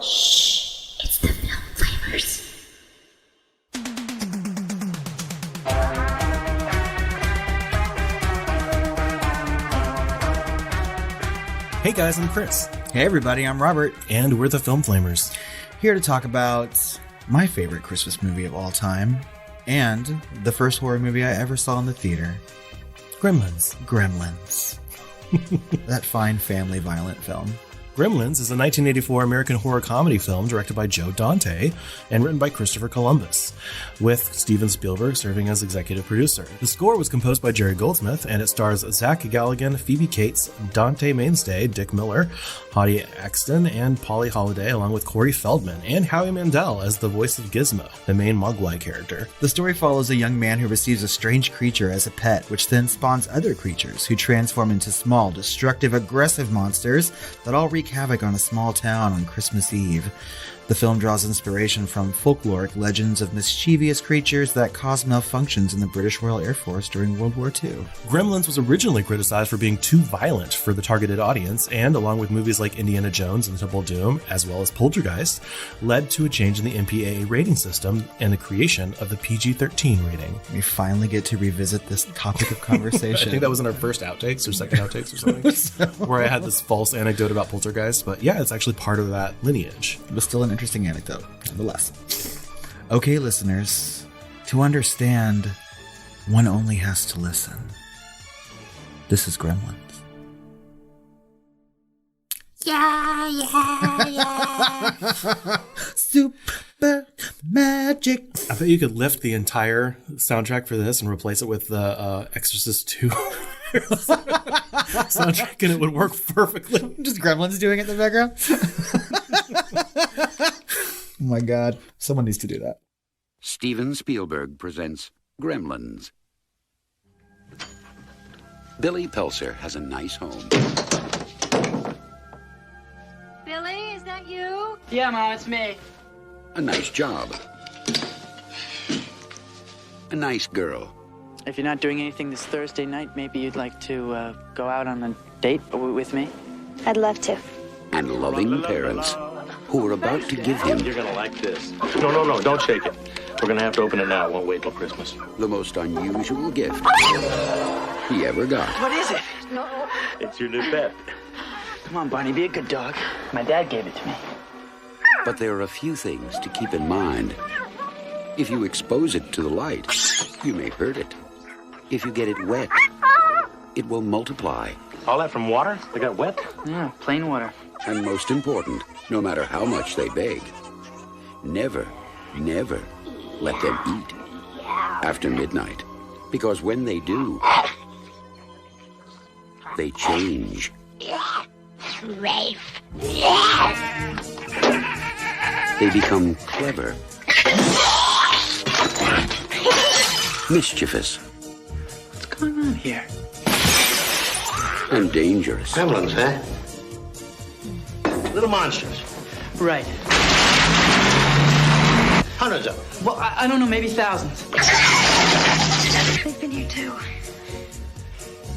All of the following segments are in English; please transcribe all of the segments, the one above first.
Shh, it's the Film Flamers. Hey guys, I'm Chris. Hey everybody, I'm Robert. And we're the Film Flamers. Here to talk about my favorite Christmas movie of all time, and the first horror movie I ever saw in the theater. Gremlins. That fine family violent film. Gremlins is a 1984 American horror comedy film directed by Joe Dante and written by Christopher Columbus, with Steven Spielberg serving as executive producer. The score was composed by Jerry Goldsmith, and it stars Zach Galligan, Phoebe Cates, Dante Mainstay, Dick Miller, Hottie Axton, and Polly Holiday, along with Corey Feldman and Howie Mandel as the voice of Gizmo, the main Mogwai character. The story follows a young man who receives a strange creature as a pet, which then spawns other creatures who transform into small, destructive, aggressive monsters that all wreak havoc on a small town on Christmas Eve. The film draws inspiration from folkloric legends of mischievous creatures that cause malfunctions in the British Royal Air Force during World War II. Gremlins was originally criticized for being too violent for the targeted audience, and along with movies like Indiana Jones and Temple of Doom, as well as Poltergeist, led to a change in the MPAA rating system and the creation of the PG-13 rating. We finally get to revisit this topic of conversation. I think that was in our first outtakes or second outtakes or something, where I had this false anecdote about Poltergeist, but yeah, it's actually part of that lineage. It was still an interesting anecdote, nonetheless. Okay, listeners, to understand, one only has to listen. This is Gremlins. Yeah. Super magic. I bet you could lift the entire soundtrack for this and replace it with the Exorcist 2 soundtrack, and it would work perfectly. Just Gremlins doing it in the background. Oh my god. Someone needs to do that. Steven Spielberg presents Gremlins. Billy Peltzer has a nice home. Billy, is that you? Yeah, Mom, it's me. A nice job. A nice girl. If you're not doing anything this Thursday night, maybe you'd like to go out on a date with me? I'd love to. And loving parents who are about to give him You're gonna like this. No, don't shake it. We're gonna have to open it now. It won't wait till Christmas. the most unusual gift he ever got. What is it? It's your new pet. Come on, Barney, be a good dog. My dad gave it to me. But there are a few things to keep in mind. If you expose it to the light, you may hurt it. If you get it wet, it will multiply. All that from water? They got wet? Yeah, plain water. And most important, no matter how much they beg, never let them eat after midnight. Because when they do, they change. Rafe. They become clever, mischievous, What's going on here? and dangerous. Gremlins, huh? Little monsters. Right. Hundreds of them. Well, I don't know, maybe thousands. They've been here too.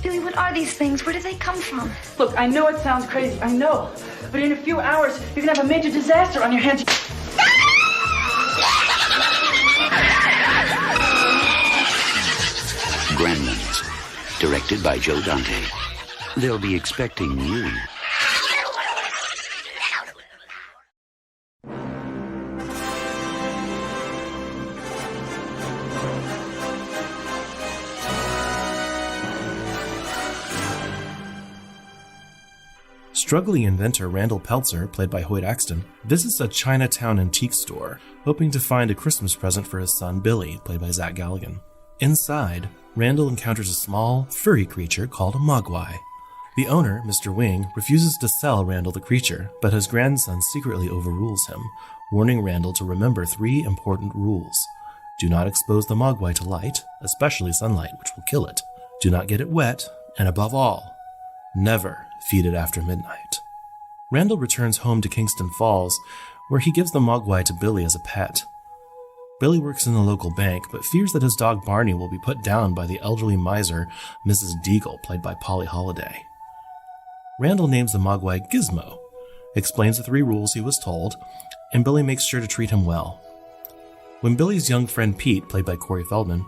Billy, what are these things? Where do they come from? Look, I know it sounds crazy, I know. But in a few hours, you're gonna have a major disaster on your hands. Gremlins, directed by Joe Dante. They'll be expecting you. Struggling inventor Randall Peltzer, played by Hoyt Axton, visits a Chinatown antique store, hoping to find a Christmas present for his son Billy, played by Zach Galligan. Inside, Randall encounters a small, furry creature called a Mogwai. The owner, Mr. Wing, refuses to sell Randall the creature, but his grandson secretly overrules him, warning Randall to remember 3 important rules. Do not expose the Mogwai to light, especially sunlight, which will kill it. Do not get it wet, and above all, never feed it after midnight. Randall returns home to Kingston Falls, where he gives the Mogwai to Billy as a pet. Billy works in the local bank, but fears that his dog Barney will be put down by the elderly miser, Mrs. Deagle, played by Polly Holiday. Randall names the Mogwai Gizmo, explains the 3 rules he was told, and Billy makes sure to treat him well. When Billy's young friend Pete, played by Corey Feldman,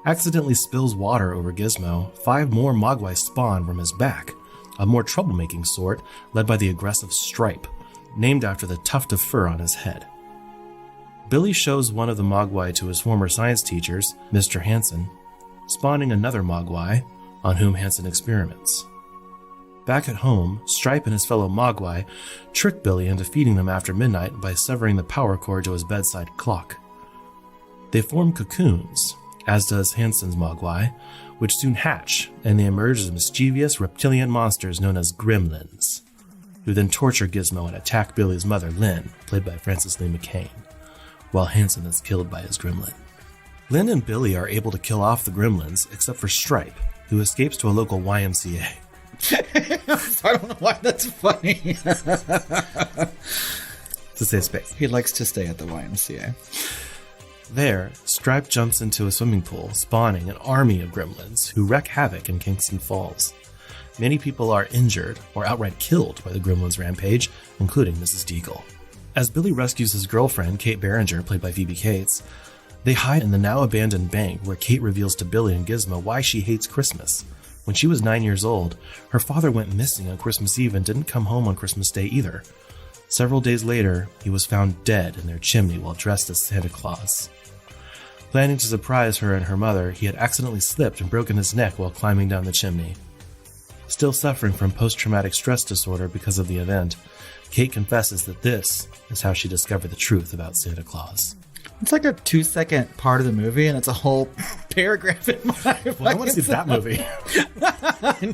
accidentally spills water over Gizmo, 5 more Mogwai spawn from his back, a more troublemaking sort led by the aggressive Stripe, named after the tuft of fur on his head. Billy shows one of the Mogwai to his former science teachers, Mr. Hansen, spawning another Mogwai, on whom Hansen experiments. Back at home, Stripe and his fellow Mogwai trick Billy into feeding them after midnight by severing the power cord to his bedside clock. They form cocoons, as does Hansen's Mogwai, which soon hatch, and they emerge as mischievous reptilian monsters known as gremlins, who then torture Gizmo and attack Billy's mother, Lynn, played by Frances Lee McCain, while Hansen is killed by his gremlin. Lynn and Billy are able to kill off the gremlins, except for Stripe, who escapes to a local YMCA. I don't know why that's funny. It's a safe space. He likes to stay at the YMCA. There, Stripe jumps into a swimming pool, spawning an army of gremlins who wreak havoc in Kingston Falls. Many people are injured or outright killed by the gremlins' rampage, including Mrs. Deagle. As Billy rescues his girlfriend, Kate Barringer, played by Phoebe Cates, they hide in the now-abandoned bank where Kate reveals to Billy and Gizmo why she hates Christmas. When she was 9 years old, her father went missing on Christmas Eve and didn't come home on Christmas Day either. Several days later, he was found dead in their chimney while dressed as Santa Claus. Planning to surprise her and her mother, he had accidentally slipped and broken his neck while climbing down the chimney. Still suffering from post-traumatic stress disorder because of the event, Kate confesses that this is how she discovered the truth about Santa Claus. It's like a 2-second part of the movie, and it's a whole paragraph in my Well, I want to see that movie.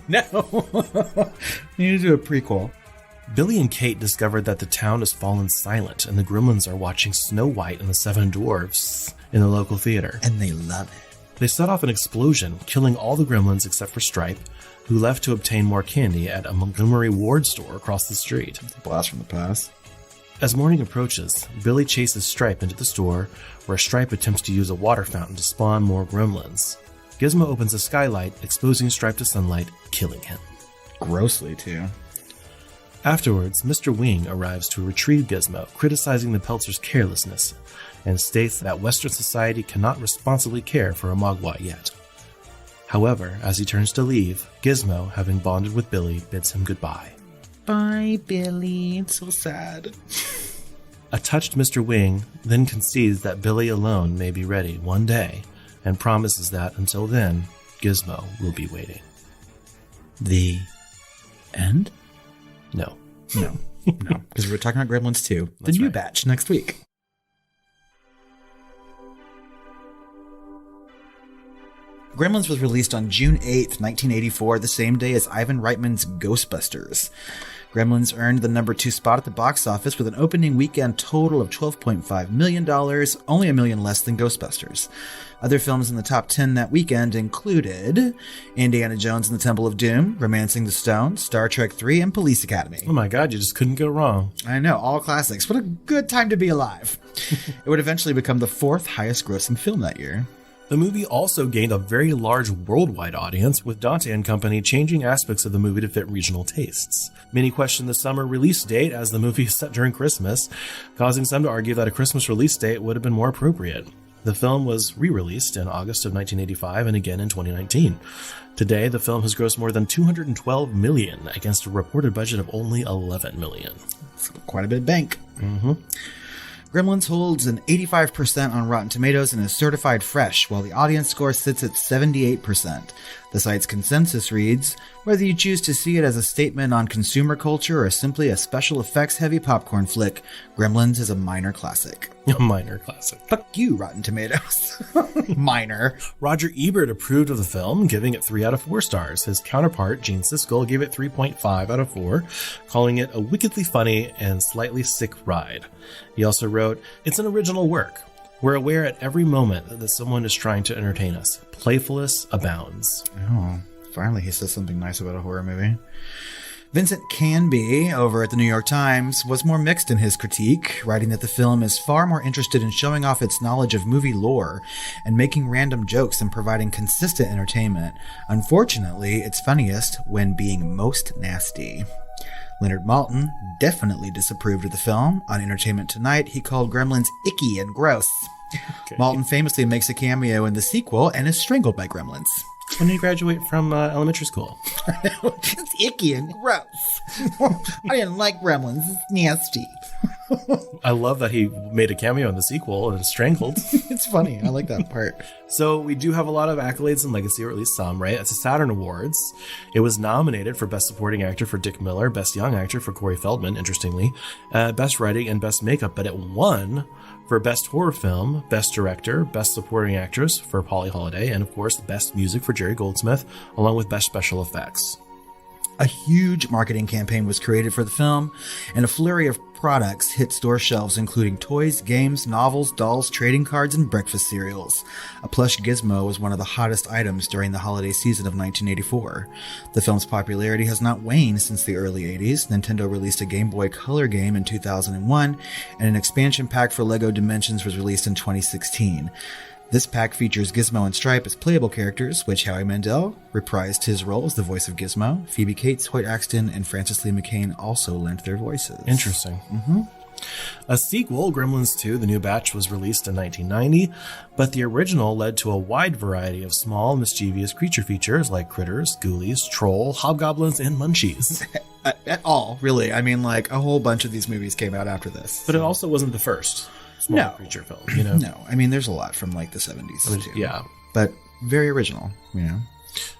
No. You need to do a prequel. Billy and Kate discovered that the town has fallen silent and the gremlins are watching Snow White and the 7 Dwarfs in the local theater. And they love it. They set off an explosion, killing all the gremlins except for Stripe, who left to obtain more candy at a Montgomery Ward store across the street. It's a blast from the past. As morning approaches, Billy chases Stripe into the store, where Stripe attempts to use a water fountain to spawn more gremlins. Gizmo opens a skylight, exposing Stripe to sunlight, killing him. Grossly, too. Afterwards, Mr. Wing arrives to retrieve Gizmo, criticizing the Peltzer's carelessness, and states that Western society cannot responsibly care for a Mogwai yet. However, as he turns to leave, Gizmo, having bonded with Billy, bids him goodbye. Bye, Billy. It's so sad. A touched Mr. Wing then concedes that Billy alone may be ready one day, and promises that until then, Gizmo will be waiting. The end? No. No. No. Because we're talking about Gremlins 2, the That's new right. batch, next week. Gremlins was released on June 8th, 1984, the same day as Ivan Reitman's Ghostbusters. Gremlins earned the number 2 spot at the box office with an opening weekend total of $12.5 million, only $1 million less than Ghostbusters. Other films in the top 10 that weekend included Indiana Jones and the Temple of Doom, Romancing the Stone, Star Trek III, and Police Academy. Oh my god, you just couldn't go wrong. I know, all classics. What a good time to be alive. It would eventually become the 4th highest grossing film that year. The movie also gained a very large worldwide audience, with Dante and Company changing aspects of the movie to fit regional tastes. Many questioned the summer release date, as the movie is set during Christmas, causing some to argue that a Christmas release date would have been more appropriate. The film was re-released in August of 1985 and again in 2019. Today, the film has grossed more than $212 million against a reported budget of only $11 million. It's quite a bit of bank. Gremlins holds an 85% on Rotten Tomatoes and is certified fresh, while the audience score sits at 78%. The site's consensus reads, whether you choose to see it as a statement on consumer culture or simply a special effects-heavy popcorn flick, Gremlins is a minor classic. A minor classic. Fuck you, Rotten Tomatoes. Minor. Roger Ebert approved of the film, giving it 3 out of 4 stars. His counterpart, Gene Siskel, gave it 3.5 out of 4, calling it a wickedly funny and slightly sick ride. He also wrote, "It's an original work. We're aware at every moment that someone is trying to entertain us. Playfulness abounds." Oh, finally he says something nice about a horror movie. Vincent Canby, over at the New York Times, was more mixed in his critique, writing that the film is far more interested in showing off its knowledge of movie lore and making random jokes than providing consistent entertainment. Unfortunately, it's funniest when being most nasty. Leonard Maltin definitely disapproved of the film. On Entertainment Tonight, he called Gremlins icky and gross. Okay. Maltin famously makes a cameo in the sequel and is strangled by gremlins. When did you graduate from elementary school? It's icky and gross. I didn't like gremlins. It's nasty. I love that he made a cameo in the sequel and is strangled. It's funny. I like that part. So we do have a lot of accolades in Legacy, or at least some, right? It's a Saturn Awards. It was nominated for Best Supporting Actor for Dick Miller, Best Young Actor for Corey Feldman, interestingly, Best Writing and Best Makeup, but it won for Best Horror Film, Best Director, Best Supporting Actress for Polly Holiday, and of course, Best Music for Jerry Goldsmith, along with Best Special Effects. A huge marketing campaign was created for the film, and a flurry of products hit store shelves, including toys, games, novels, dolls, trading cards, and breakfast cereals. A plush gizmo was one of the hottest items during the holiday season of 1984. The film's popularity has not waned since the early 80s. Nintendo released a Game Boy Color game in 2001, and an expansion pack for LEGO Dimensions was released in 2016. This pack features Gizmo and Stripe as playable characters, which Howie Mandel reprised his role as the voice of Gizmo. Phoebe Cates, Hoyt Axton, and Frances Lee McCain also lent their voices. Interesting. A sequel, Gremlins 2, The New Batch, was released in 1990, but the original led to a wide variety of small, mischievous creature features like critters, ghoulies, troll, hobgoblins, and munchies. At all, really. I mean, like, a whole bunch of these movies came out after this. But it also wasn't the first small creature film, you know? No, I mean, there's a lot from, like, the 70s, too. Yeah. But very original, you know?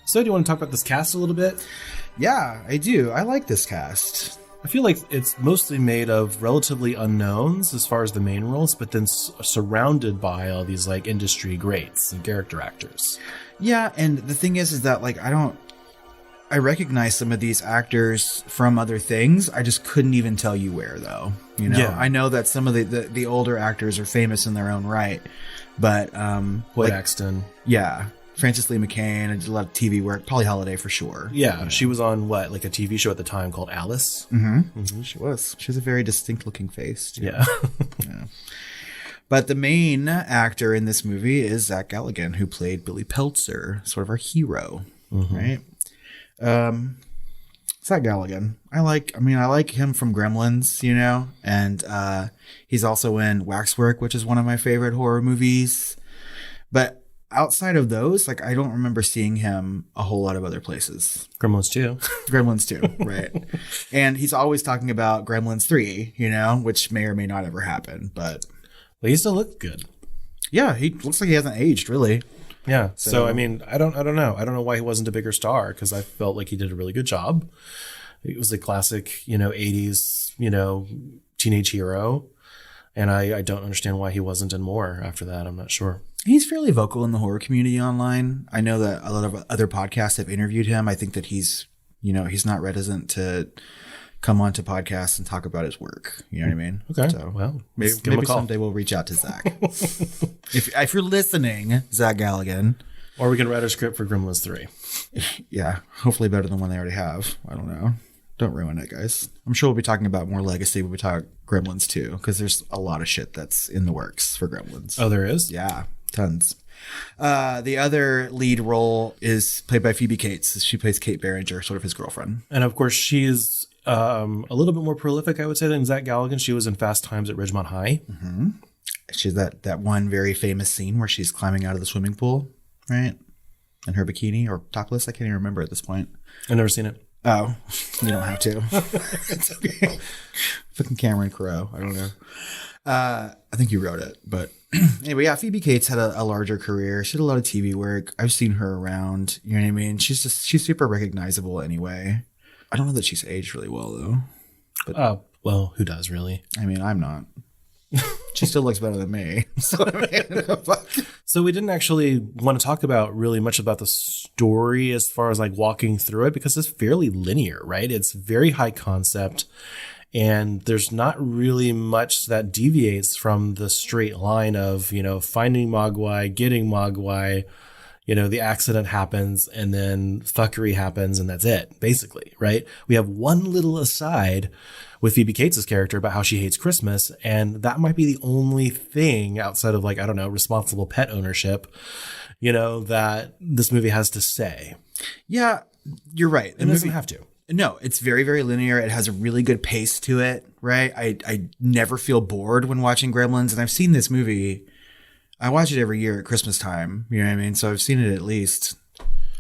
So do you want to talk about this cast a little bit? Yeah, I do. I like this cast. I feel like it's mostly made of relatively unknowns as far as the main roles, but then surrounded by all these like industry greats and character actors. Yeah, and the thing is that like I recognize some of these actors from other things. I just couldn't even tell you where, though. You know, Yeah. I know that some of the older actors are famous in their own right, but Hoyt Axton. yeah, Frances Lee McCain, and did a lot of TV work. Polly Holiday for sure. Yeah, she was on like a TV show at the time called Alice. She was. She has a very distinct looking face, too. Yeah. But the main actor in this movie is Zach Galligan, who played Billy Peltzer, sort of our hero, right? Zach Galligan. I like him from Gremlins, you know, and he's also in Waxwork, which is one of my favorite horror movies. But outside of those, like, I don't remember seeing him a whole lot of other places. Gremlins 2. Gremlins 2, right? And he's always talking about Gremlins 3, you know, which may or may not ever happen. But But he still looked good. yeah, he looks like he hasn't aged, really. Yeah. So I mean, I don't know. I don't know why he wasn't a bigger star, because I felt like he did a really good job. It was a classic, 80s, teenage hero. And I don't understand why he wasn't in more after that. I'm not sure. He's fairly vocal in the horror community online. I know that a lot of other podcasts have interviewed him. I think that he's not reticent to come onto podcasts and talk about his work. You know what I mean? Okay. So Well, maybe, let's give him a call. someday we'll reach out to Zach. if you're listening, Zach Galligan. Or we can write a script for Gremlins 3. Yeah, hopefully better than one they already have. I don't know. Don't ruin it, guys. I'm sure we'll be talking about more Legacy when we talk Gremlins 2, because there's a lot of shit that's in the works for Gremlins. Oh, there is? Yeah, tons. The other lead role is played by Phoebe Cates. She plays Kate Barringer, sort of his girlfriend. And of course, she's a little bit more prolific, I would say, than Zach Galligan. She was in Fast Times at Ridgemont High. Mm-hmm. She's that one very famous scene where she's climbing out of the swimming pool, right? In her bikini or topless. I can't even remember at this point. I've never seen it. Oh, you don't have to. It's okay. Fucking Cameron Crowe. I don't know. I think you wrote it, but anyway, yeah. Phoebe Cates had a larger career. She did a lot of TV work. I've seen her around. You know what I mean? She's super recognizable anyway. I don't know that she's aged really well though. But well, who does really? I mean, I'm not. She still looks better than me. So, I mean, fuck. So we didn't actually want to talk about really much about the story as far as like walking through it, because it's fairly linear, right? It's very high concept, and there's not really much that deviates from the straight line of, finding Mogwai, getting Mogwai, the accident happens and then fuckery happens and that's it, basically, right? We have one little aside with Phoebe Cates' character about how she hates Christmas, and that might be the only thing outside of like, I don't know, responsible pet ownership, that this movie has to say. Yeah, you're right. It doesn't have to. No, it's very, very linear. It has a really good pace to it, right? I never feel bored when watching Gremlins, and I've seen this movie. I watch it every year at Christmas time. You know what I mean? So I've seen it at least,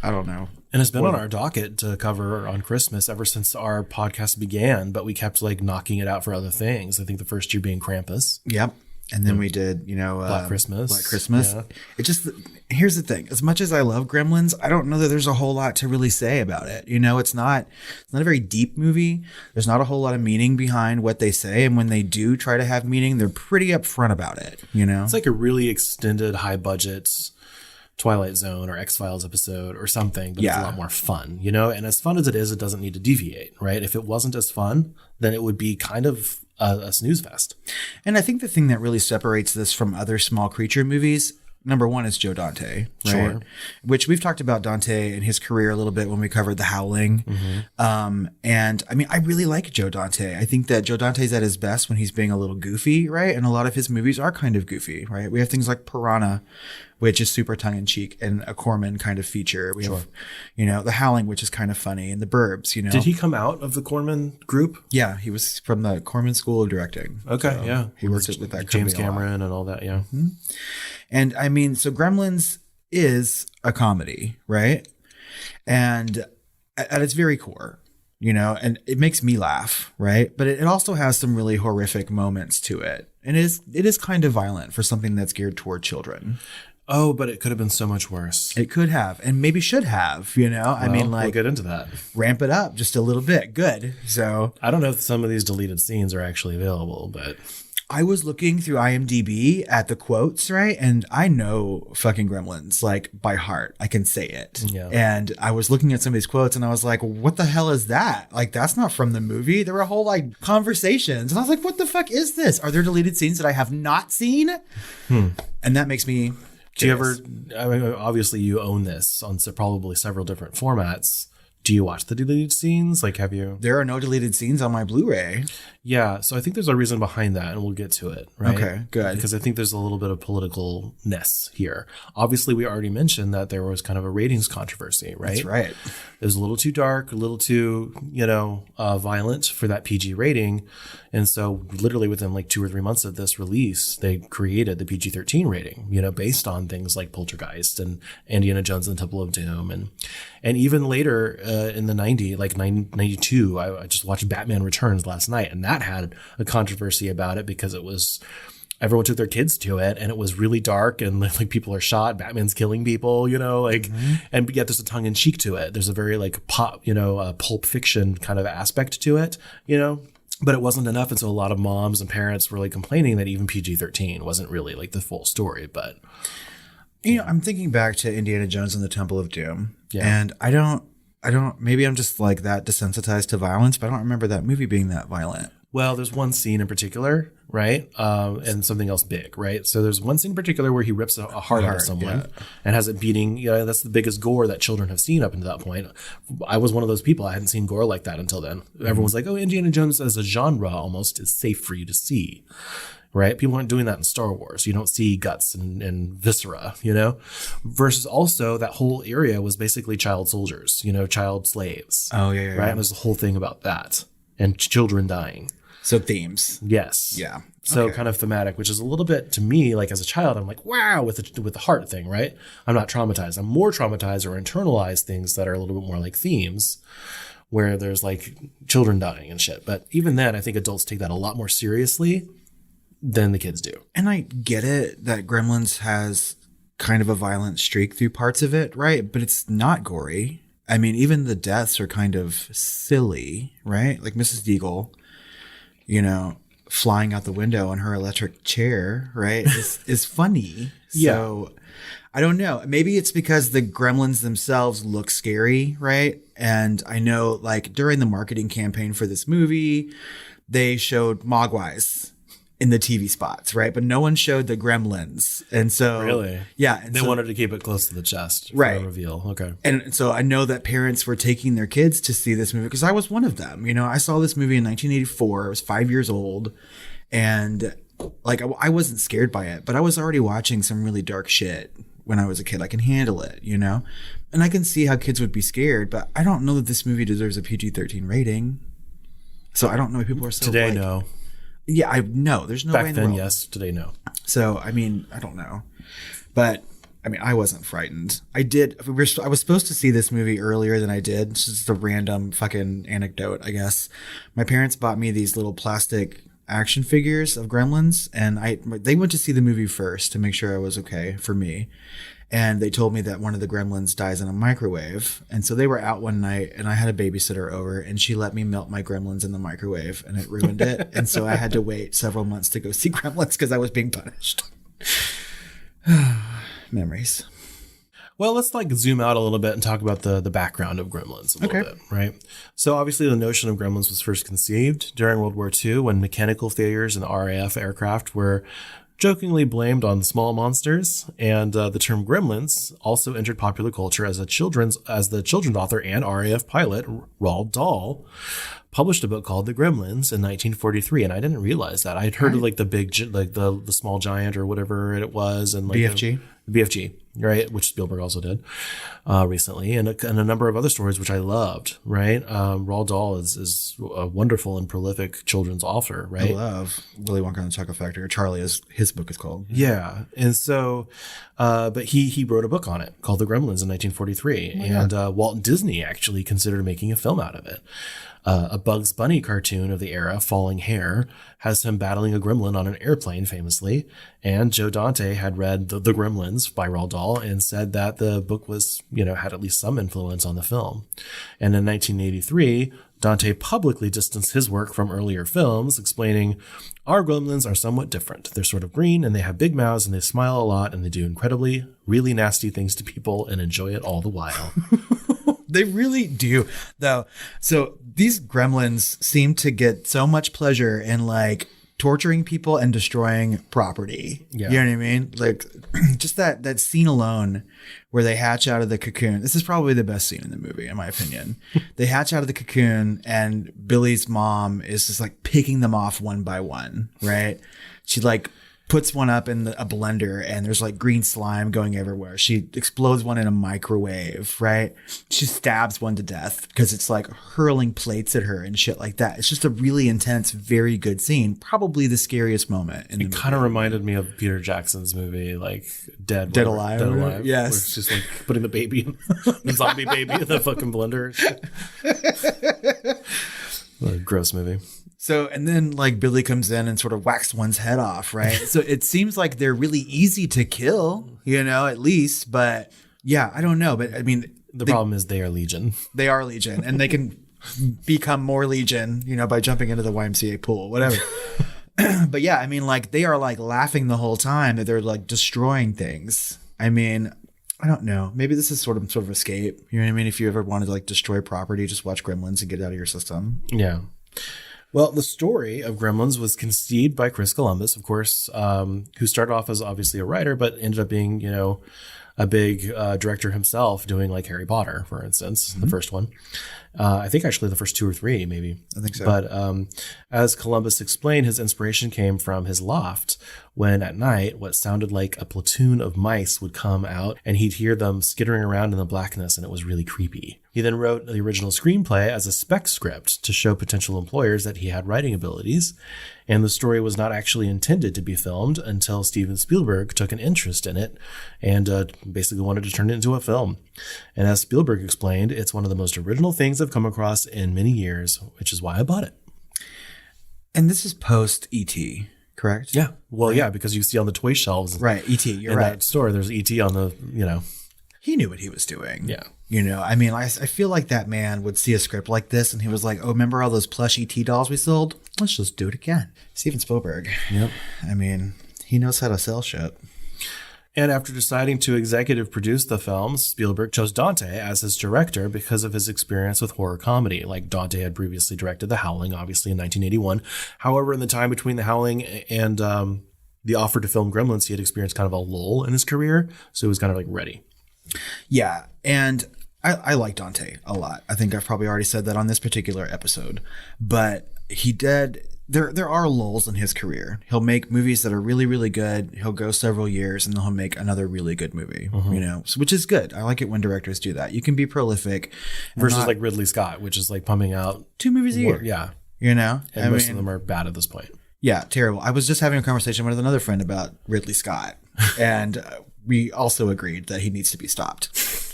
I don't know. And it's been on our docket to cover on Christmas ever since our podcast began, but we kept like knocking it out for other things. I think the first year being Krampus. Yep. And then we did, Black Christmas. Black Christmas. Yeah. It just, here's the thing. As much as I love Gremlins, I don't know that there's a whole lot to really say about it. It's not a very deep movie. There's not a whole lot of meaning behind what they say. And when they do try to have meaning, they're pretty upfront about it, It's like a really extended, high budget Twilight Zone or X-Files episode or something, but it's a lot more fun, And as fun as it doesn't need to deviate, right? If it wasn't as fun, then it would be kind of a snooze fest. And I think the thing that really separates this from other small creature movies, number one, is Joe Dante, right? Sure. Which we've talked about Dante and his career a little bit when we covered The Howling. And I mean, I really like Joe Dante. I think that Joe Dante's at his best when he's being a little goofy, right? And a lot of his movies are kind of goofy, right? We have things like Piranha, which is super tongue-in-cheek and a Corman kind of feature. We have, The Howling, which is kind of funny, and The Burbs, Did he come out of the Corman group? Yeah, he was from the Corman School of Directing. Okay, So yeah. He worked with that James company a lot. Cameron and all that, yeah. And I mean, so Gremlins is a comedy, right? And at its very core, and it makes me laugh, right? But it also has some really horrific moments to it. And it is kind of violent for something that's geared toward children. Oh, but it could have been so much worse. It could have, and maybe should have, I mean, we'll get into that. Ramp it up just a little bit. Good. So I don't know if some of these deleted scenes are actually available, but I was looking through IMDb at the quotes, right? And I know fucking Gremlins like by heart. I can say it. Yeah. And I was looking at some of these quotes and I was like, what the hell is that? Like, that's not from the movie. There were whole like conversations. And I was like, what the fuck is this? Are there deleted scenes that I have not seen? And that makes me do you ever, I mean, obviously you own this on probably several different formats. Do you watch the deleted scenes? Like, have you? There are no deleted scenes on my Blu-ray. Yeah. So I think there's a reason behind that, and we'll get to it. Right? Okay, good. Because I think there's a little bit of politicalness here. Obviously, we already mentioned that there was kind of a ratings controversy, right? That's right. It was a little too dark, a little too, violent for that PG rating. And so literally within like 2 or 3 months of this release, they created the PG-13 rating, based on things like Poltergeist and Indiana Jones and the Temple of Doom. And even later in the 92, I just watched Batman Returns last night, and that had a controversy about it because everyone took their kids to it, and it was really dark, and like people are shot, Batman's killing people, and yet there's a tongue in cheek to it. There's a very like pop, Pulp Fiction kind of aspect to it, but it wasn't enough. And so a lot of moms and parents were like complaining that even PG-13 wasn't really like the full story. But I'm thinking back to Indiana Jones and the Temple of Doom, Yeah. and I don't, maybe I'm just like that desensitized to violence, but I don't remember that movie being that violent. Well, there's one scene in particular, right? And something else big, right? So there's one scene in particular where he rips a heart out of someone and has it beating. That's the biggest gore that children have seen up until that point. I was one of those people. I hadn't seen gore like that until then. Everyone was like, oh, Indiana Jones as a genre almost is safe for you to see. Right? People aren't doing that in Star Wars. You don't see guts and viscera, versus also that whole area was basically child soldiers, child slaves. Oh, yeah. Right. And there's a whole thing about that and children dying. So themes. Yes. Yeah. So Okay. kind of thematic, which is a little bit to me, like as a child, I'm like, wow, with the heart thing, right? I'm not traumatized. I'm more traumatized or internalized things that are a little bit more like themes where there's like children dying and shit. But even then, I think adults take that a lot more seriously than the kids do. And I get it that Gremlins has kind of a violent streak through parts of it, right? But it's not gory. I mean, even the deaths are kind of silly, right? Like Mrs. Deagle, flying out the window in her electric chair, right? is funny. Yeah. So I don't know. Maybe it's because the Gremlins themselves look scary, right? And I know like during the marketing campaign for this movie, they showed Mogwais in the TV spots, right? But no one showed the Gremlins. And so Really? Yeah. And They so, wanted to keep it close to the chest for Right. a reveal. Okay. and so I know that parents were taking their kids to see this movie because I was one of them. I saw this movie in 1984. I was 5 years old, and like I wasn't scared by it, but I was already watching some really dark shit when I was a kid. I can handle it, And I can see how kids would be scared, but I don't know that this movie deserves a PG-13 rating. So I don't know why people are so Today, like, no. Yeah, I know. There's no way Back in the then, world. yes. Today, no. So, I mean, I don't know. But, I mean, I wasn't frightened. I was supposed to see this movie earlier than I did. It's just a random fucking anecdote, I guess. My parents bought me these little plastic action figures of Gremlins, and they went to see the movie first to make sure I was okay for me. And they told me that one of the Gremlins dies in a microwave. And so they were out one night, and I had a babysitter over, and she let me melt my Gremlins in the microwave, and it ruined it. And so I had to wait several months to go see Gremlins because I was being punished. Memories. Well, let's like zoom out a little bit and talk about the background of Gremlins a little bit, right? So obviously the notion of Gremlins was first conceived during World War II when mechanical failures in RAF aircraft were jokingly blamed on small monsters, and the term Gremlins also entered popular culture as the children's author and RAF pilot Roald Dahl published a book called The Gremlins in 1943, and I didn't realize that. I'd heard of like the big, like the small giant or whatever it was, and like BFG. BFG, right, which Spielberg also did recently, and a number of other stories which I loved, right? Roald Dahl is a wonderful and prolific children's author, right? I love Willy Wonka and the Chocolate Factory. Charlie, is his book is called. Yeah, and so, but he wrote a book on it called The Gremlins in 1943, and Walt Disney actually considered making a film out of it. A Bugs Bunny cartoon of the era, Falling Hair, has him battling a gremlin on an airplane famously. And Joe Dante had read The Gremlins by Roald Dahl and said that the book was, had at least some influence on the film. And in 1983, Dante publicly distanced his work from earlier films, explaining, "Our gremlins are somewhat different. They're sort of green and they have big mouths and they smile a lot and they do incredibly, really nasty things to people and enjoy it all the while." They really do, though. So these gremlins seem to get so much pleasure in like torturing people and destroying property. Yeah. You know what I mean? Like just that scene alone where they hatch out of the cocoon. This is probably the best scene in the movie, in my opinion. They hatch out of the cocoon and Billy's mom is just like picking them off one by one, right? She like puts one up in a blender and there's like green slime going everywhere. She explodes one in a microwave, right? She stabs one to death because it's like hurling plates at her and shit like that. It's just a really intense, very good scene. Probably the scariest moment in the It movie. kind of reminded me of Peter Jackson's movie, like Dead Alive. Dead Alive. Yes. Where it's just like putting the baby, the zombie baby in the fucking blender. What a gross movie. So, and then like Billy comes in and sort of whacks one's head off, right? So it seems like they're really easy to kill, at least. But yeah, I don't know. But I mean, The problem is they are Legion. they are Legion and they can become more Legion, by jumping into the YMCA pool, whatever. But yeah, I mean, like they are like laughing the whole time that they're like destroying things. I mean, I don't know. Maybe this is sort of escape. You know what I mean? If you ever wanted to like destroy property, just watch Gremlins and get it out of your system. Yeah. Well, the story of Gremlins was conceived by Chris Columbus, of course, who started off as obviously a writer, but ended up being, a big director himself, doing like Harry Potter, for instance, the first one. I think actually the first 2 or 3, maybe. I think so. But as Columbus explained, his inspiration came from his loft when at night what sounded like a platoon of mice would come out and he'd hear them skittering around in the blackness, and it was really creepy. He then wrote the original screenplay as a spec script to show potential employers that he had writing abilities, and the story was not actually intended to be filmed until Steven Spielberg took an interest in it and basically wanted to turn it into a film. And as Spielberg explained, it's one of the most original things I've come across in many years, which is why I bought it. And this is post E.T., correct? Yeah. Well, yeah, because you see on the toy shelves. Right, E.T., you're in right. that store, there's E.T. on the, He knew what he was doing. Yeah. I mean, I feel like that man would see a script like this and he was like, oh, remember all those plush E.T. dolls we sold? Let's just do it again. Steven Spielberg. Yep. I mean, he knows how to sell shit. And after deciding to executive produce the film, Spielberg chose Dante as his director because of his experience with horror comedy. Like Dante had previously directed The Howling, obviously in 1981. However, in the time between The Howling and the offer to film Gremlins, he had experienced kind of a lull in his career. So he was kind of like ready. Yeah. And I like Dante a lot. I think I've probably already said that on this particular episode. But he did there are lulls in his career. He'll make movies that are really, really good. He'll go several years and then he'll make another really good movie, you know, which is good. I like it when directors do that. You can be prolific and Versus not like Ridley Scott, which is like pumping out 2 movies a year. Yeah. You know, And most of them are bad at this point. yeah, terrible. I was just having a conversation with another friend about Ridley Scott, and we also agreed that he needs to be stopped.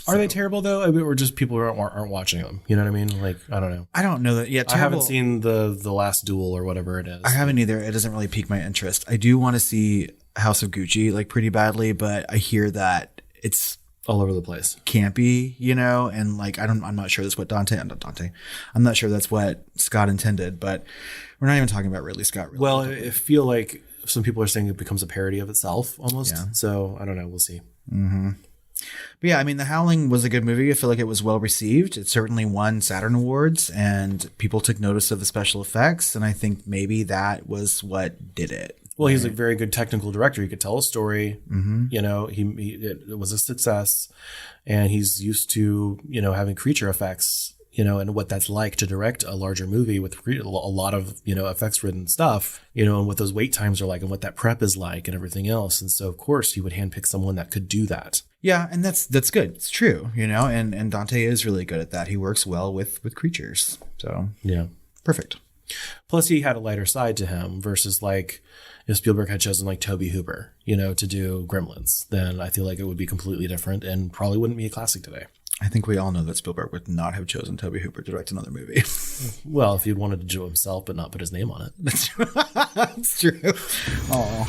Are they terrible though? I mean, or just people who aren't watching them? You know what I mean? Like, I don't know. I don't know that. Yeah, I haven't seen the Last Duel or whatever it is. I haven't either. It doesn't really pique my interest. I do want to see House of Gucci like pretty badly, but I hear that it's all over the place. campy, you know, and like I'm not sure that's what I'm not sure that's what Scott intended, but we're not even talking about Ridley Scott. Really. Well, I feel like some people are saying it becomes a parody of itself almost. Yeah. So I don't know. We'll see. But yeah, I mean, The Howling was a good movie. I feel like it was well received. It certainly won Saturn Awards, and people took notice of the special effects. And I think maybe that was what did it. Well, he's a very good technical director. He could tell a story. You know, it was a success, and he's used to, you know, having creature effects, you know, and what that's like to direct a larger movie with a lot of, you know, effects ridden stuff, you know, and what those wait times are like and what that prep is like and everything else. And so, of course, he would handpick someone that could do that. Yeah, and that's good. It's true, you know, and Dante is really good at that. He works well with creatures. So, Yeah. perfect. Plus, he had a lighter side to him versus like if Spielberg had chosen like Tobe Hooper, you know, to do Gremlins, then I feel like it would be completely different and probably wouldn't be a classic today. I think we all know that Spielberg would not have chosen Tobe Hooper to direct another movie. Well, if he wanted to do it himself but not put his name on it. That's true. Oh,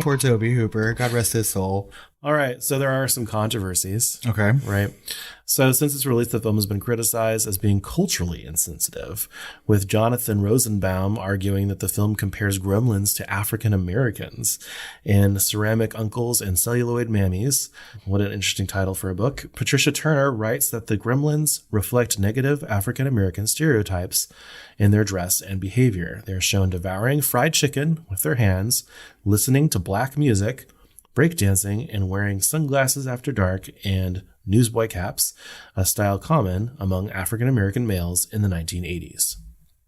poor Tobe Hooper. God rest his soul. All right. So there are some controversies. Okay. Right. So since its release, the film has been criticized as being culturally insensitive, with Jonathan Rosenbaum arguing that the film compares gremlins to African Americans and ceramic uncles and celluloid mammies. What an interesting title for a book. Patricia Turner writes that the gremlins reflect negative African American stereotypes in their dress and behavior. They're shown devouring fried chicken with their hands, listening to black music, breakdancing, and wearing sunglasses after dark and newsboy caps, a style common among African American males in the 1980s.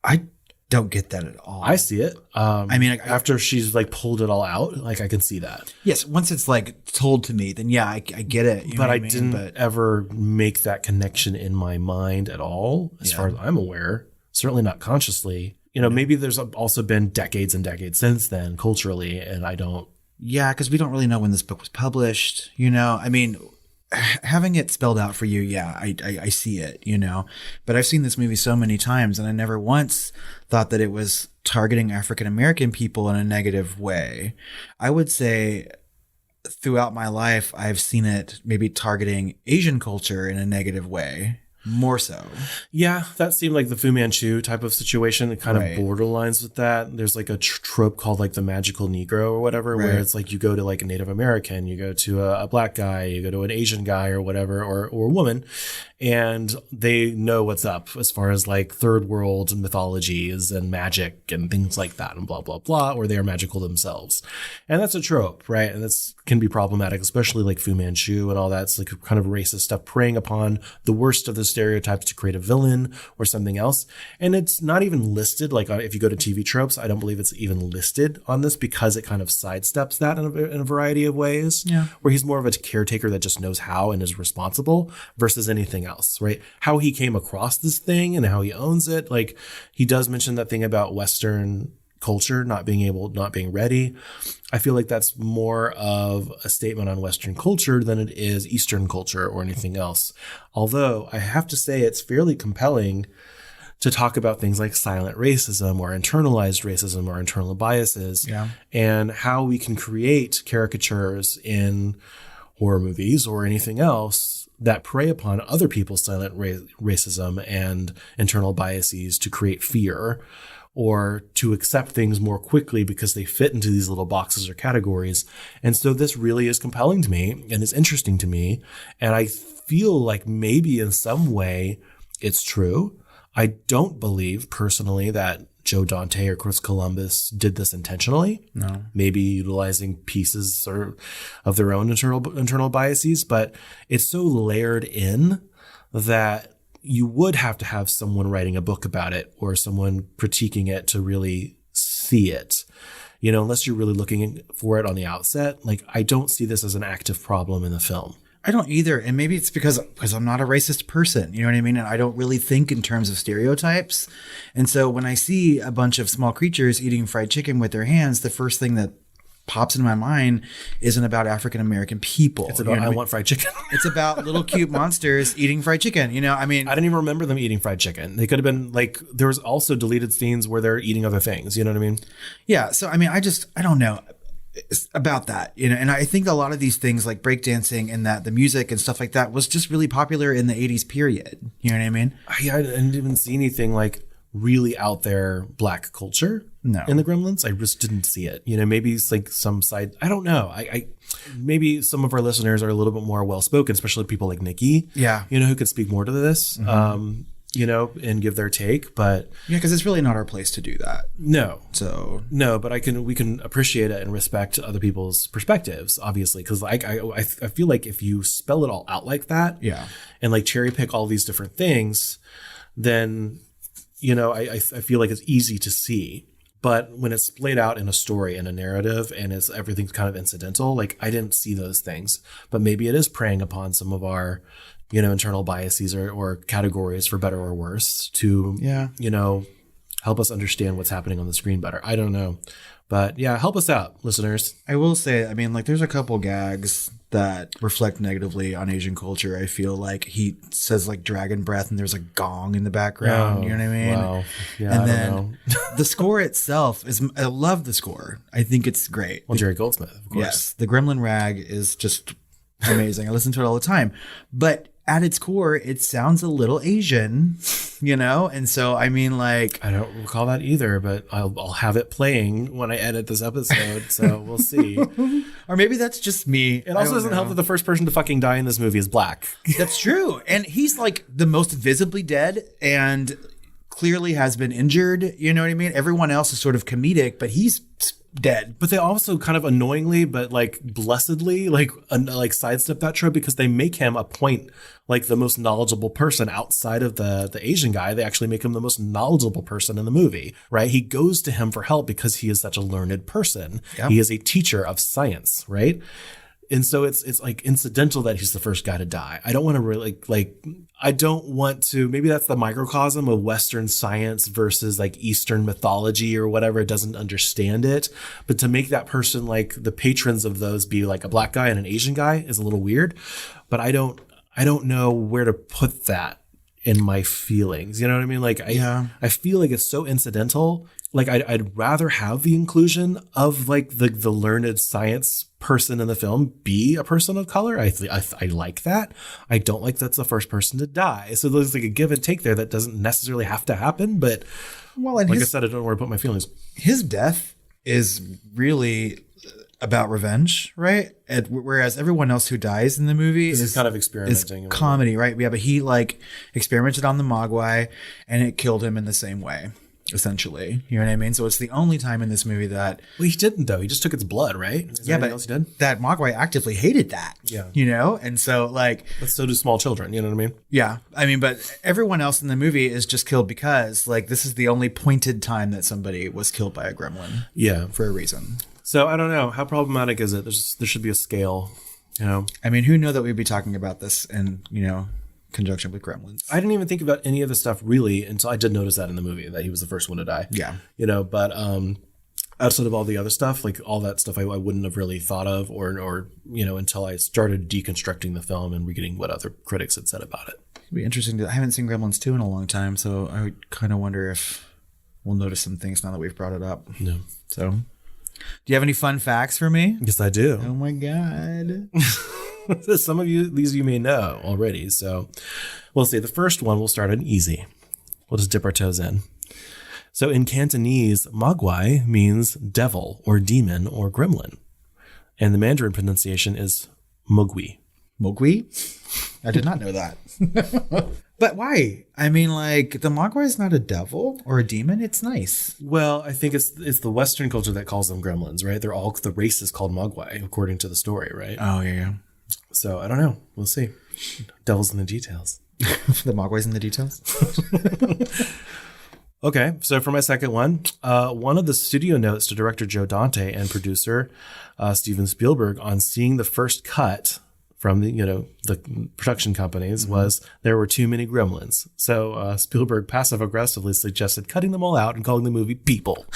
I don't get that at all. I see it. I mean, after she's like pulled it all out, like I can see that. yes, once it's like told to me, then yeah, I get it. You know But what I mean? didn't ever make that connection in my mind at all, as far as I'm aware. Certainly not consciously. You know, maybe there's also been decades and decades since then culturally, and I don't. Yeah, because we don't really know when this book was published. You know, I mean, having it spelled out for you, yeah, I see it, you know. But I've seen this movie so many times, and I never once thought that it was targeting African American people in a negative way. I would say throughout my life, I've seen it maybe targeting Asian culture in a negative way. More so. Yeah, that seemed like the Fu Manchu type of situation. It kind Right. of borderlines with that. There's like a trope called like the magical Negro or whatever, where Right. it's like you go to like a Native American, you go to a black guy, you go to an Asian guy or whatever, or a woman, and they know what's up as far as like third world mythologies and magic and things like that and blah, blah, blah, or they are magical themselves. And that's a trope, right? And that's can be problematic, especially like Fu Manchu and all that. It's like kind of racist stuff, preying upon the worst of the stereotypes to create a villain or something else. And it's not even listed. Like if you go to TV tropes, I don't believe it's even listed on this because it kind of sidesteps that in a variety of ways. Yeah. Where he's more of a caretaker that just knows how and is responsible versus anything else, right? How he came across this thing and how he owns it. Like he does mention that thing about Western culture not being ready. I feel like that's more of a statement on Western culture than it is Eastern culture or anything else. Although I have to say it's fairly compelling to talk about things like silent racism or internalized racism or internal biases, and how we can create caricatures in horror movies or anything else that prey upon other people's silent racism and internal biases to create fear or to accept things more quickly because they fit into these little boxes or categories. And so this really is compelling to me and is interesting to me. And I feel like maybe in some way it's true. I don't believe personally that Joe Dante or Chris Columbus did this intentionally. No. Maybe utilizing pieces of their own internal biases, but it's so layered in that you would have to have someone writing a book about it or someone critiquing it to really see it. You know, unless you're really looking for it on the outset, like I don't see this as an active problem in the film. I don't either. And maybe it's because I'm not a racist person. You know what I mean? And I don't really think in terms of stereotypes. And so when I see a bunch of small creatures eating fried chicken with their hands, the first thing that pops in my mind isn't about African American people. It's about, you know what I want fried chicken. It's about little cute monsters eating fried chicken. You know, I mean, I didn't even remember them eating fried chicken. They could have been like, there was also deleted scenes where they're eating other things. You know what I mean? yeah. So, I mean, I don't know about that, you know, and I think a lot of these things like breakdancing and that the music and stuff like that was just really popular in the 80s period. You know what I mean? I didn't even see anything like really out there black culture in the Gremlins. I just didn't see it. You know, maybe it's like some side, I don't know. I maybe some of our listeners are a little bit more well-spoken, especially people like Nikki. Yeah. You know, who could speak more to this, you know, and give their take, but Yeah, because it's really not our place to do that. no, So we can appreciate it and respect other people's perspectives, obviously. Cause like, I feel like if you spell it all out like that yeah, and like cherry pick all these different things, then, you know, I feel like it's easy to see. But when it's played out in a story and a narrative and everything's kind of incidental, like I didn't see those things. But maybe it is preying upon some of our, you know, internal biases or categories for better or worse to, you know, help us understand what's happening on the screen better. I don't know. But yeah, help us out, listeners. I will say, I mean, like there's a couple gags that reflect negatively on Asian culture. I feel like he says like dragon breath and there's a gong in the background. You know what I mean? Wow. Yeah, And I then don't know. the score itself is, I love the score. I think it's great. Well, Jerry Goldsmith, of course. Yes. The Gremlin Rag is just amazing. I listen to it all the time. But at its core, it sounds a little Asian, you know? And so, I mean, like, I don't recall that either, but I'll have it playing when I edit this episode, so we'll see. or maybe that's just me. It also doesn't help that the first person to fucking die in this movie is black. That's true. And he's like the most visibly dead and clearly has been injured. You know what I mean? Everyone else is sort of comedic, but he's dead. But they also kind of annoyingly, but like blessedly, like sidestep that trope because they make him a point, like the most knowledgeable person outside of the Asian guy. They actually make him the most knowledgeable person in the movie, right? He goes to him for help because he is such a learned person. Yep. He is a teacher of science, right? And so it's like incidental that he's the first guy to die. I don't want to really I don't want to, maybe that's the microcosm of Western science versus like Eastern mythology or whatever. It doesn't understand it. But to make that person, like the patrons of those, be like a black guy and an Asian guy is a little weird. But I don't know where to put that in my feelings. You know what I mean? Like I feel like it's so incidental. Like I'd rather have the inclusion of like the learned science person in the film be a person of color. I like that. I don't like that's the first person to die. So there's like a give and take there that doesn't necessarily have to happen. But Well, and like I said, I don't know where to put my feelings. his death is really about revenge, right? And whereas everyone else who dies in the movie This is kind of is experimenting. comedy, right? Yeah, but he like experimented on the Mogwai and it killed him in the same way, essentially. You know what I mean? So it's the only time in this movie that Well, he didn't though. He just took its blood, right? Is there anything else he did? that Mogwai actively hated that. Yeah. You know? And so like, But so do small children. You know what I mean? yeah, I mean, but everyone else in the movie is just killed because like this is the only pointed time that somebody was killed by a gremlin Yeah. for a reason. So I don't know. How problematic is it? There should be a scale, you know? I mean, who knew that we'd be talking about this in, you know, conjunction with gremlins? I didn't even think about any of the stuff really until I did notice that in the movie that he was the first one to die. Yeah. You know, but outside of all the other stuff, like all that stuff I wouldn't have really thought of or, you know, until I started deconstructing the film and reading what other critics had said about it. It'd be interesting I haven't seen Gremlins 2 in a long time, so I would kind of wonder if we'll notice some things now that we've brought it up. No. So, do you have any fun facts for me? Yes, I do. Oh my God. Some of these you may know already. So we'll see. The first one, we'll start on easy. We'll just dip our toes in. So in Cantonese, Mogwai means devil or demon or gremlin. And the Mandarin pronunciation is Mogwi. Mogwi? I did not know that. But why? I mean, like, the Mogwai is not a devil or a demon. It's nice. Well, I think it's the Western culture that calls them gremlins, right? The race is called Mogwai, according to the story, right? Oh, yeah. So I don't know. We'll see. Devil's in the details. The Mogwais in the details. Okay, so for my second one, one of the studio notes to director Joe Dante and producer Steven Spielberg on seeing the first cut from the production companies was there were too many gremlins. So Spielberg passive aggressively suggested cutting them all out and calling the movie People.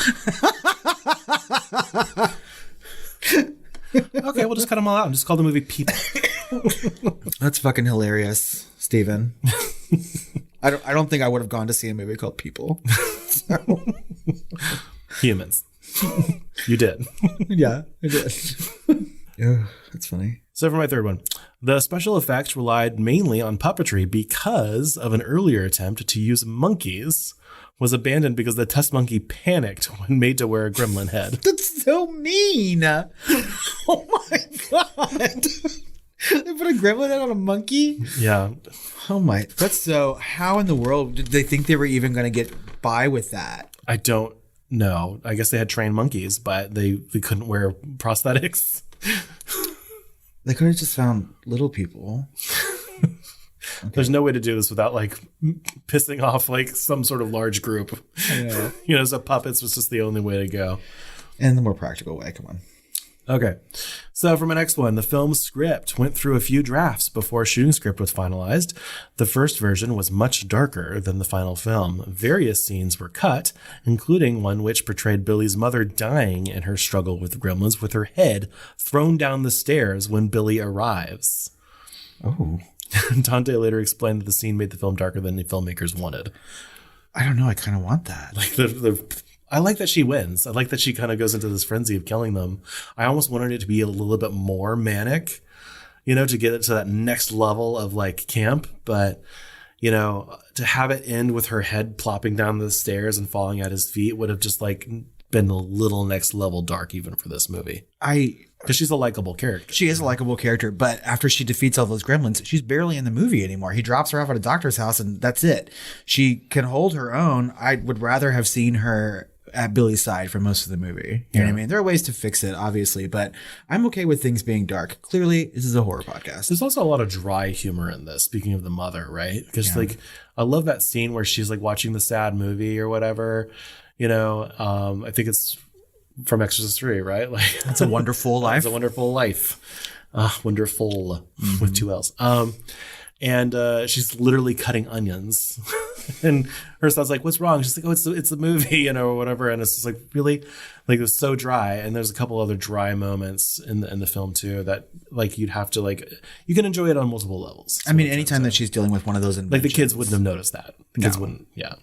Okay, we'll just cut them all out and just call the movie People. That's fucking hilarious, Steven. I don't think I would have gone to see a movie called People. So. Humans. You did. Yeah, I did. Yeah, that's funny. So for my third one, the special effects relied mainly on puppetry because of an earlier attempt to use monkeys was abandoned because the test monkey panicked when made to wear a gremlin head. That's so mean. Oh my God. They put a gremlin head on a monkey? Yeah. Oh my. That's so. How in the world did they think they were even going to get by with that? I don't know. I guess they had trained monkeys, but they couldn't wear prosthetics. They could have just found little people. Okay. There's no way to do this without like pissing off like some sort of large group. Yeah. So puppets was just the only way to go. And the more practical way. Come on. Okay. So for my next one, the film's script went through a few drafts before a shooting script was finalized. The first version was much darker than the final film. Various scenes were cut, including one which portrayed Billy's mother dying in her struggle with the gremlins with her head thrown down the stairs when Billy arrives. Oh. Dante later explained that the scene made the film darker than the filmmakers wanted. I don't know. I kind of want that. Like I like that she wins. I like that she kind of goes into this frenzy of killing them. I almost wanted it to be a little bit more manic, to get it to that next level of like camp. But, to have it end with her head plopping down the stairs and falling at his feet would have just like been a little next level dark even for this movie. Because she's a likable character. She is a likable character, but after she defeats all those gremlins, she's barely in the movie anymore. He drops her off at a doctor's house and that's it. She can hold her own. I would rather have seen her at Billy's side for most of the movie. You know what I mean? There are ways to fix it, obviously, but I'm okay with things being dark. Clearly, this is a horror podcast. There's also a lot of dry humor in this, speaking of the mother, right? Because like, I love that scene where she's like watching the sad movie or whatever, I think it's from Exorcist 3, right? Like, It's a Wonderful Life. It's a Wonderful Life. Wonderful with 2 L's. And she's literally cutting onions. And her son's like, what's wrong? She's like, oh, it's the movie, or whatever. And it's just like, really? Like, it's so dry. And there's a couple other dry moments in the film, too, that, like, you'd have to, like, you can enjoy it on multiple levels. I mean, anytime that she's dealing with one of those inventions. Like, the kids wouldn't have noticed that. The kids wouldn't, yeah.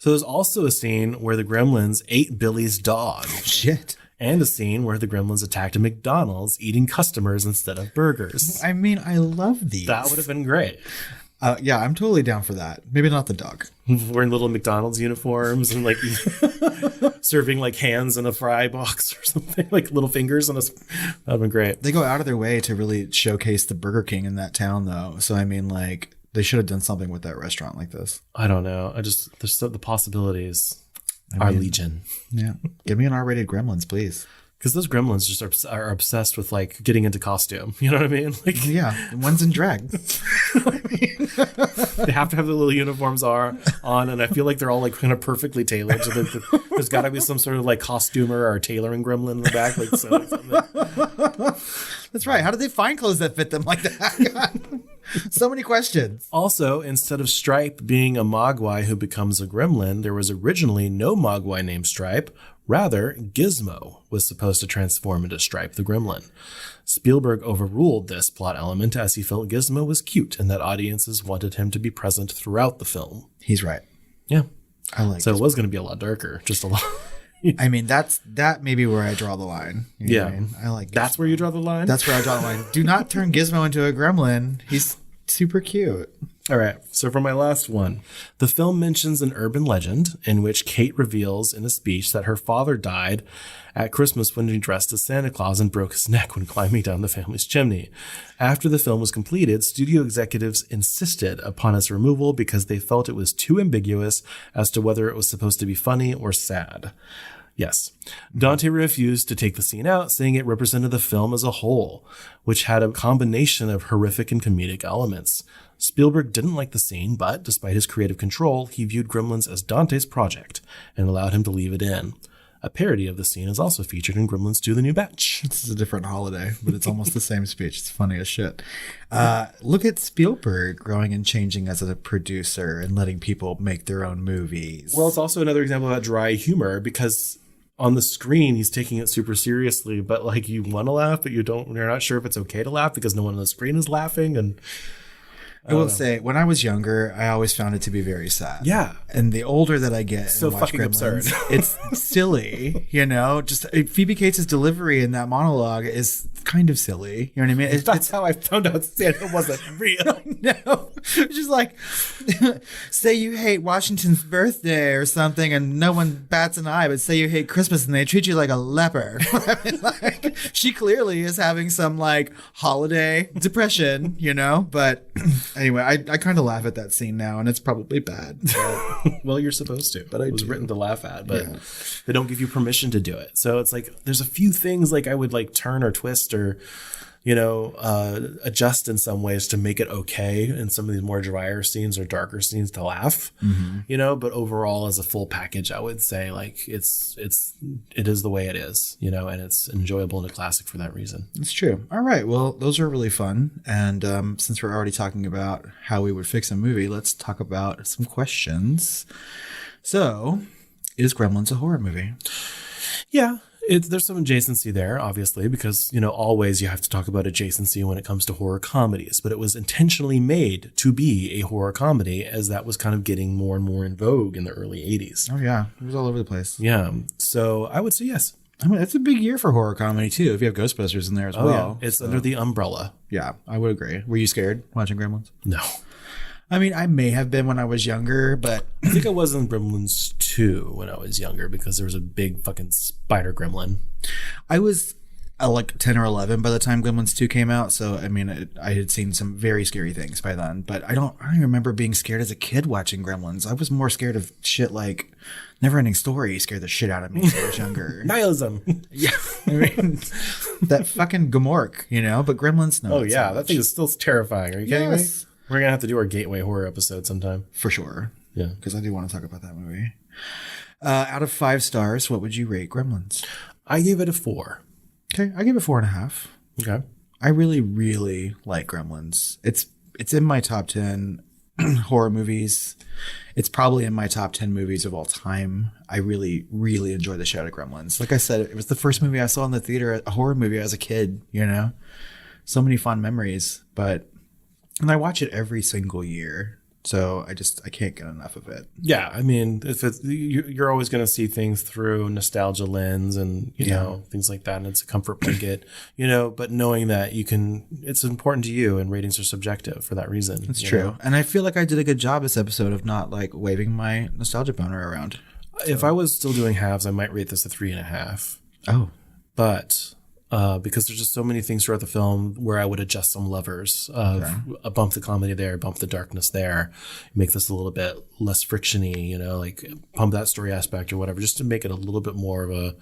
So there's also a scene where the gremlins ate Billy's dog. Shit. And a scene where the gremlins attacked a McDonald's eating customers instead of burgers. I mean, I love these. That would have been great. Yeah, I'm totally down for that. Maybe not the dog. Wearing little McDonald's uniforms and like serving like hands in a fry box or something, like little fingers. That'd have been great. They go out of their way to really showcase the Burger King in that town, though. So, I mean, like, they should have done something with that restaurant like this. I don't know. The possibilities are legion. Yeah. Give me an R-rated Gremlins, please. Because those gremlins just are obsessed with like getting into costume. You know what I mean? Like, yeah, one's in drag. They have to have the little uniforms on, and I feel like they're all like kind of perfectly tailored. So there's got to be some sort of like costumer or tailoring gremlin in the back, like something. That's right. How did they find clothes that fit them like that? So many questions. Also, instead of Stripe being a Mogwai who becomes a gremlin, there was originally no Mogwai named Stripe. Rather, Gizmo was supposed to transform into Stripe the gremlin. Spielberg overruled this plot element as he felt Gizmo was cute and that audiences wanted him to be present throughout the film. He's right. Yeah. I like So Gizmo. it was going to be a lot darker, just a lot. I mean, that may be where I draw the line. You know what I mean? I like Gizmo. That's where you draw the line? That's where I draw the line. Do not turn Gizmo into a gremlin. He's super cute. All right, so for my last one, the film mentions an urban legend in which Kate reveals in a speech that her father died at Christmas when he dressed as Santa Claus and broke his neck when climbing down the family's chimney. After the film was completed, studio executives insisted upon its removal because they felt it was too ambiguous as to whether it was supposed to be funny or sad. Yes. Dante refused to take the scene out, saying it represented the film as a whole, which had a combination of horrific and comedic elements. Spielberg didn't like the scene, but despite his creative control, he viewed Gremlins as Dante's project and allowed him to leave it in. A parody of the scene is also featured in Gremlins 2: The New Batch. This is a different holiday, but it's almost the same speech. It's funny as shit. Look at Spielberg growing and changing as a producer and letting people make their own movies. Well, it's also another example of that dry humor because on the screen he's taking it super seriously, but like you want to laugh, but you're not sure if it's okay to laugh because no one on the screen is laughing. And I will say, when I was younger, I always found it to be very sad. Yeah. And the older that I get, So and watch fucking Gremlins, absurd. It's silly, you know. Just Phoebe Cates' delivery in that monologue is kind of silly. You know what I mean? that's how I found out Santa wasn't real. No, it's just like, say you hate Washington's birthday or something, and no one bats an eye. But say you hate Christmas, and they treat you like a leper. I mean, like, she clearly is having some like holiday depression, you know. But anyway, I kind of laugh at that scene now, and it's probably bad. But Well, you're supposed to, but it was do. written to laugh at, but they don't give you permission to do it. So it's like there's a few things like I would like turn or twist or adjust in some ways to make it okay in some of these more drier scenes or darker scenes to laugh, but overall as a full package, I would say like it is the way it is, and it's enjoyable and a classic for that reason. it's true. All right. Well, those are really fun. And since we're already talking about how we would fix a movie, let's talk about some questions. So, is Gremlins a horror movie? Yeah. There's some adjacency there, obviously, because, always you have to talk about adjacency when it comes to horror comedies, but it was intentionally made to be a horror comedy as that was kind of getting more and more in vogue in the early 80s. Oh, yeah. It was all over the place. Yeah. So I would say yes. I mean, it's a big year for horror comedy, too, if you have Ghostbusters in there as well. Yeah. It's under the umbrella. Yeah, I would agree. Were you scared watching Gremlins? No. I mean, I may have been when I was younger, but I think I was in Gremlins 2 when I was younger because there was a big fucking spider gremlin. I was like 10 or 11 by the time Gremlins 2 came out. So, I mean, I had seen some very scary things by then, but I don't even remember being scared as a kid watching Gremlins. I was more scared of shit like Neverending Story scared the shit out of me when I was younger. Nihilism. Yeah. I mean, that fucking Gmork, but Gremlins, no. Oh, not yeah. so That much. thing is still terrifying. Are you kidding me? Yes. We're going to have to do our Gateway horror episode sometime. For sure. Yeah. Because I do want to talk about that movie. Out of 5 stars, what would you rate Gremlins? I gave it a 4. Okay, I give it 4.5. Okay. I really, really like Gremlins. It's in my top 10 horror movies. It's probably in my top 10 movies of all time. I really, really enjoy the shit out of Gremlins. Like I said, it was the first movie I saw in the theater, a horror movie as a kid, So many fond memories. And I watch it every single year. So I can't get enough of it. Yeah, I mean, if you're always going to see things through nostalgia lens and things like that, and it's a comfort blanket, But knowing that it's important to you, and ratings are subjective for that reason. It's true, and I feel like I did a good job this episode of not like waving my nostalgia boner around. If I was still doing halves, I might rate this a 3.5. Oh, but because there's just so many things throughout the film where I would adjust some levers of bump the comedy there, bump the darkness there, make this a little bit less frictiony, like pump that story aspect or whatever, just to make it a little bit more of a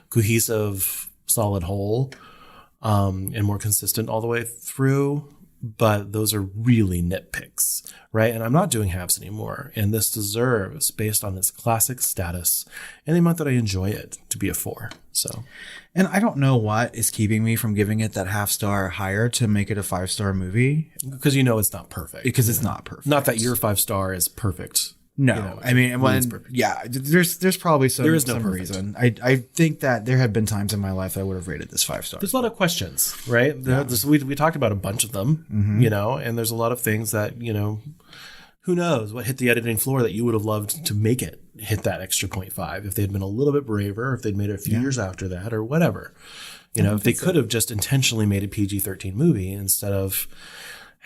cohesive, solid whole, and more consistent all the way through. But those are really nitpicks, right? And I'm not doing halves anymore. And this deserves, based on its classic status and the amount that I enjoy it, to be a 4. So, and I don't know what is keeping me from giving it that 0.5 star higher to make it a 5-star movie. Because it's not perfect. Because it's not perfect. Not that your 5 star is perfect. No, I mean, there's probably some reason. I think that there have been times in my life that I would have rated this 5 stars. There's a lot of questions, right? We talked about a bunch of them, and there's a lot of things that, who knows what hit the editing floor that you would have loved to make it hit that extra 0.5 if they'd been a little bit braver, if they'd made it a few years after that or whatever. If they could have just intentionally made a PG-13 movie instead of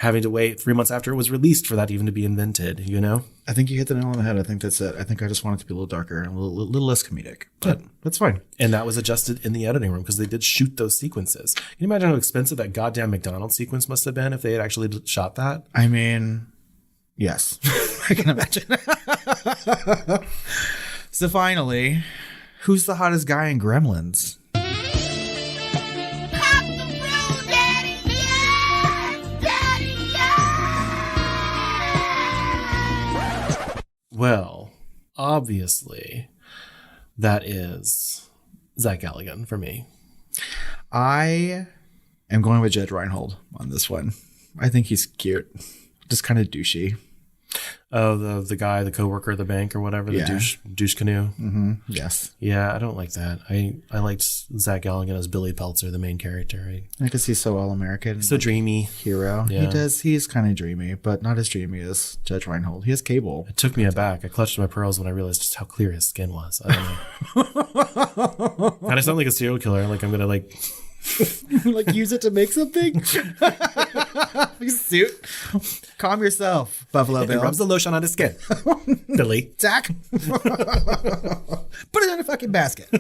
having to wait 3 months after it was released for that even to be invented, I think you hit the nail on the head. I think that's it. I think I just want it to be a little darker and a little less comedic, but that's fine. And that was adjusted in the editing room because they did shoot those sequences. Can you imagine how expensive that goddamn McDonald's sequence must have been if they had actually shot that? I mean, yes, I can imagine. So finally, who's the hottest guy in Gremlins? obviously, that is Zach Galligan for me. I am going with Judge Reinhold on this one. I think he's cute. Just kind of douchey. Oh, the guy, the coworker at the bank or whatever, the douche canoe. Mm-hmm. Yes. Yeah, I don't like that. I liked Zach Galligan as Billy Peltzer, the main character. Because he's so all-American. So dreamy. Hero. Yeah. He's kind of dreamy, but not as dreamy as Judge Reinhold. He has cable. It took me aback. I clutched my pearls when I realized just how clear his skin was. I don't know. And I sound like a serial killer. Like I'm going to like... like use it to make something? Suit. Calm yourself, Buffalo Bill. It rubs the lotion on his skin. Billy. Zach. Put it in a fucking basket.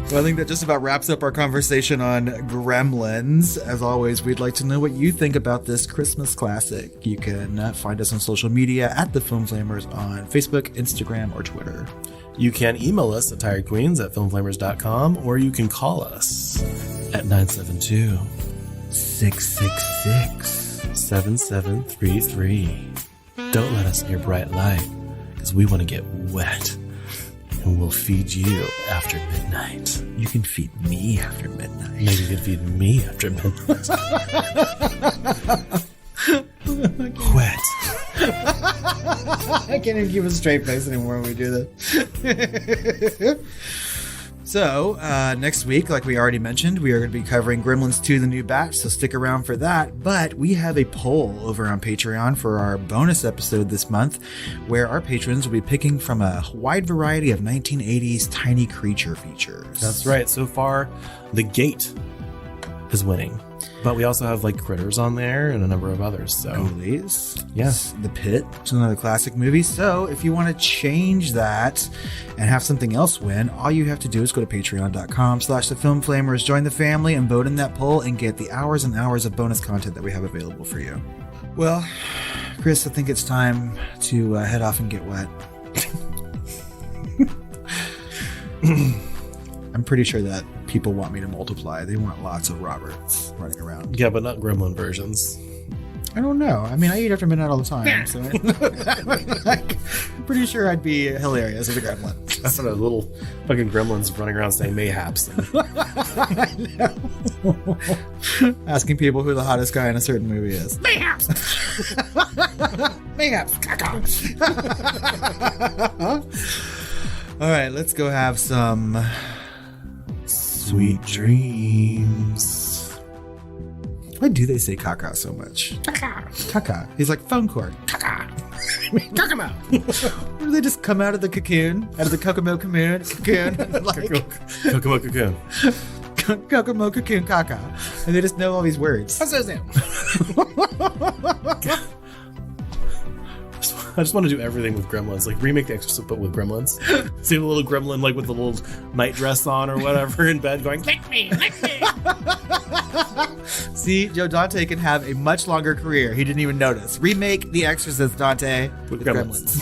Well, I think that just about wraps up our conversation on Gremlins. As always, we'd like to know what you think about this Christmas classic. You can find us on social media at The Film Flamers on Facebook, Instagram, or Twitter. You can email us at tiredqueens@filmflamers.com, or you can call us at 972-666-7733. Don't let us in your bright light, because we want to get wet. And we'll feed you after midnight. You can feed me after midnight. Maybe you can feed me after midnight. Wet. I can't even keep a straight face anymore when we do this. So, next week, like we already mentioned, we are going to be covering Gremlins 2, The New Batch, so stick around for that. But we have a poll over on Patreon for our bonus episode this month, where our patrons will be picking from a wide variety of 1980s tiny creature features. That's right. So far, The Gate is winning. But we also have like Critters on there and a number of others. So Ghoulies. Yes. The Pit, which is another classic movie. So if you want to change that and have something else win, all you have to do is go to patreon.com/thefilmflamers, join the family and vote in that poll and get the hours and hours of bonus content that we have available for you. Well, Chris, I think it's time to head off and get wet. I'm pretty sure that people want me to multiply. They want lots of Roberts running around. yeah, but not gremlin versions. I don't know. I mean, I eat after midnight all the time. So I'm pretty sure I'd be hilarious as a gremlin. That's what a little fucking gremlins running around saying mayhaps. Asking people who the hottest guy in a certain movie is. Mayhaps! Mayhaps. All right, let's go have some Sweet dreams. Why do they say caca so much? Caca. He's like phone cord. Caca. Kokomo! Or do they just come out of the cocoon? Out of the Kokomo cocoon? Like, Kokomo cocoon. Kokomo cocoon caca. And they just know all these words. I just want to do everything with gremlins. Like remake The Exorcist, but with gremlins. See the little gremlin like with the little night dress on or whatever in bed going, lick me, lick me. See, Joe Dante can have a much longer career. He didn't even notice. Remake The Exorcist, Dante, with gremlins.